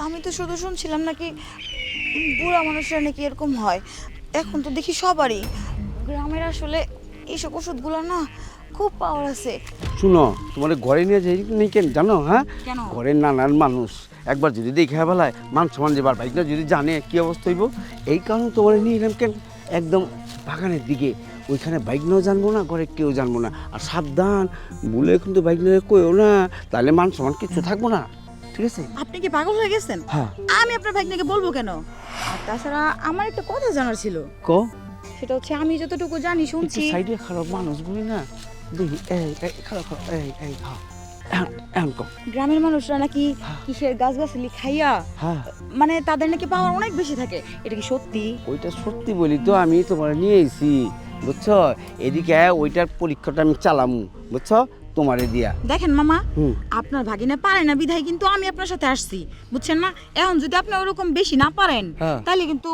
আমি তো শুধু শুনছিলাম নাকি বুড়া মানুষরা নাকি এরকম হয়। এখন তো দেখি সবারই গ্রামের আসলে এইসব ওষুধগুলো না খুব পাওয়ার আছে। শুনো, তোমার ঘরে নিয়ে যাই নেই কেন জানো? হ্যাঁ, কেন? ঘরের নানান মানুষ একবার যদি দেখে বেলায় মান সমান যে বার বাইকটা যদি জানে কি অবস্থা হইব, এই কারণে তোমার নিয়ে এলাম কেন একদম বাগানের দিকে। ওইখানে বাইক নিয়েও জানবো না, ঘরে কেউ জানবো না। আর সাবধান, বলে কিন্তু বাইক নিয়ে কইও না, তাহলে মান সমান কিছু থাকবো না, ঠিক আছে? আপনি কি পাগল হয়ে গেছেন? হ্যাঁ। আমি আপনার ভাগ্নেকে বলবো কেন? আর তাছাড়া আমার একটা কথা জানার ছিল। কো সেটা হচ্ছে আমি যতটুকু জানি শুনছি। সাইডে খারাপ মানুষগুলি না দেখি, এই খারাপ খারাপ, এই হ্যাঁ এখন কম। গ্রামের মানুষরা নাকি কিসের গাছগাছালি খাইয়া হ্যাঁ, মানে তাদের নাকি পাওয়ার অনেক বেশি থাকে। এটা কি সত্যি? ওইটা সত্যি বলি তো আমি তোমার নিয়ে এসেছি, বুঝছো? এদিকে ওইটার পরীক্ষাটা আমি চালামু, বুঝছো, তোমারে দিয়া। দেখেন মামা, হুম। আপনার ভাগিনা পারে না বিধায় কিন্তু আমি আপনার সাথে আসছি, বুঝছেন না? এখন যদি আপনি ওরকম বেশি না পারেন হ্যাঁ। তাহলে কিন্তু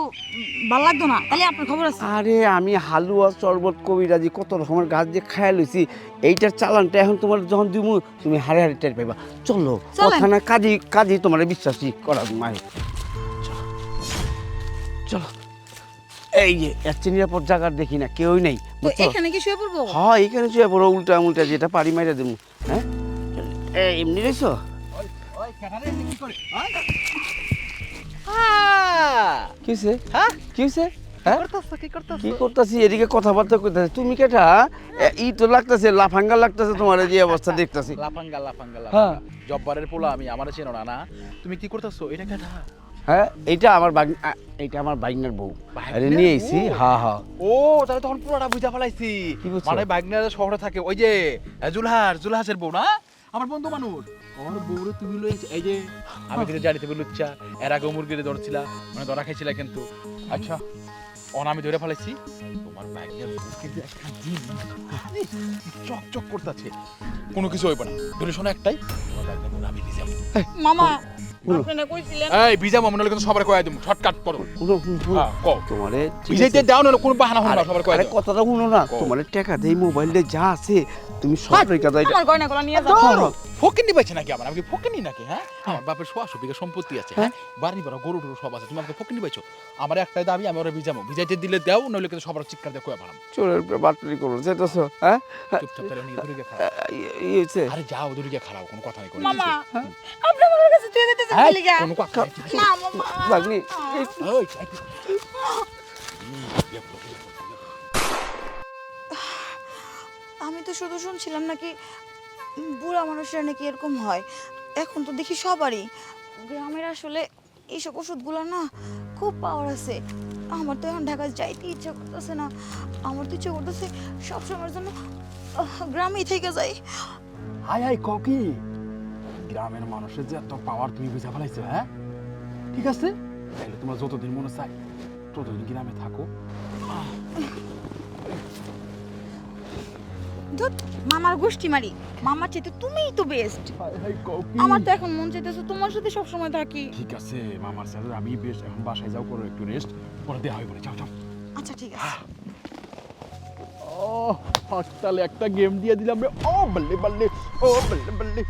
ভালো লাগতো না। তাহলে আপনার খবর আছে? আরে আমি হালুয়া শরবত কবিরাজি কত রকমের গাছ দিয়ে খাইয়া লইছি, এইটার চালানটা এখন তোমার যখন দিমু তুমি হারে হারে টের পাইবা। চলো, চলেন। কথা না কাজী কাজী তোমার বিশ্বাসই করা মাই। চলো চলো, এই যে এর চেয়ে নিরাপদ জায়গার দেখি না কেউই নেই, তো বুঝছো? এখানে কি শুয়ে পড়বো? হ্যাঁ, এইখানে শুয়ে পড়ো, উল্টা উল্টা যেটা পারি মাইরা দেবো। হ্যাঁ, এমনি রয়েছো? কি হয়েছে? কি হয়েছে? হ্যাঁ, কি করতেছি? এদিকে কথাবার্তা কইতাছি, তুমি কেটা? ই তো লাগতেছে লাফাঙ্গা লাগতেছে, তোমার যে অবস্থা দেখতেছি। লাফাঙ্গা লাফাঙ্গা হ্যাঁ। লাফাঙ্গা জব্বারের পোলা আমি, আমার চেনো না না? তুমি কি করতেছো? এটা কেটা? হ্যাঁ, এইটা আমার এইটা আমার বাইকনার বউ। বাইকনার আরে নিয়ে আইছি। বউ? হ্যাঁ হ্যাঁ। ও, তাহলে তখন পুরোটা বুঝা ফেলাইছি। কি বুঝছো? মানে বাইকনার শহরে থাকে ওই যে জুলহাসের বউ না? আমার বন্ধু মানুষ। আমার বউরে তুমি লইছ, এই যে আমি কিন্তু জানি তুমি লুচ্চা, এর আগে মুরগিরে ধরছিলা, মানে ধরা খাইছিলা কিন্তু। আচ্ছা, আমি ধরে ফেলাইছি। তোমার বাইকনার বউ কিন্তু একটা দিন চকচক করতেছে, কোনো কিছু হইবে না। ধরে শোনো একটাই, তোমার বাইকনার বউ আমি ভিজাবো। মামা, বলো। আপনি না কইছিলেন এই ভিজাবো মনে হলে কিন্তু সবার কয়ে দেবো, শর্টকাট করো। শুনো শুনো, শুনো। হ্যাঁ, কও। তোমারে ঠিক ভিজাইতে আছে। দাও না, কোনো বাহানা হলো না, সবার কয়ে আরে দাও। কথাটা শুনো না, কও। তোমার টাকা দেই, মোবাইলে যা আছে তুমি সব রেখে দাও। এটা আমার গয়নাগুলো নিয়ে যাও। ধরো। ফকিনি পাইছে নাকি আমার? আমি কি ফকিনি নাকি? হ্যাঁ, আমার বাপের 100 বিঘা সম্পত্তি আছে, হ্যাঁ, বাড়ি বাড়া গরু টরু সব আছে, তুমি আমাকে ফকিনি পাইছো? আমার একটাই দাবি, আমি ওরা ভিজাবো, ভিজাইতে দিলে দাও, নইলে কিন্তু সবার চিৎকার দিয়ে কয়ে পারাম। চোরের উপরে বাটরি করো যেতেছ? হ্যাঁ, চুপচাপ তাহলে নিয়ে দূরে গিয়ে খারাপ। ই হয়েছে। আরে যাও, দূরে গিয়ে খারাপ, কোনো কথা নেই, কোনো মামা, কিছু। আপনি আমার কাছে তুই দিতেছেন হ্যাঁ, বলি গা? কোনো কথা নেই। না মামা। ভাগ্নি, ওই, আমি তো শুধু শুনছিলাম নাকি বুড়া মানুষরা নাকি এরকম হয়। এখন তো দেখি সবারই গ্রামের আসলে এইসব ওষুধগুলো না খুব পাওয়ার আছে। আমার তো এখন ঢাকা যাইতে ইচ্ছা করতেছে না। আমার তো ইচ্ছা করতেছে সবসময়ের জন্য গ্রামেই থেকে যাই। হাই হাই ককি, গ্রামের মানুষের যে এত পাওয়ার তুমি বুঝা ফেলাইছো, হ্যাঁ? ঠিক আছে, তাহলে তোমার যতদিন মনে চাই ততদিন গ্রামে থাকো। ধুৎ, মামার গোষ্ঠী মারি। মামার চাইতে তুমিই তো বেস্ট। হাই হাই ককি, আমার তো এখন মন চাইতেছে তোমার সাথে সবসময় থাকি। ঠিক আছে মামার সাথে আমি বেশ, এখন বাসায় যাও, করো একটু রেস্ট, পরে দেওয়া হবে, যাও যাও। আচ্ছা ঠিক আছে। ও, হাসপাতালে একটা গেম দিয়ে দিলাম রে। ও বল্লে বল্লে, ও বল্লে বল্লে।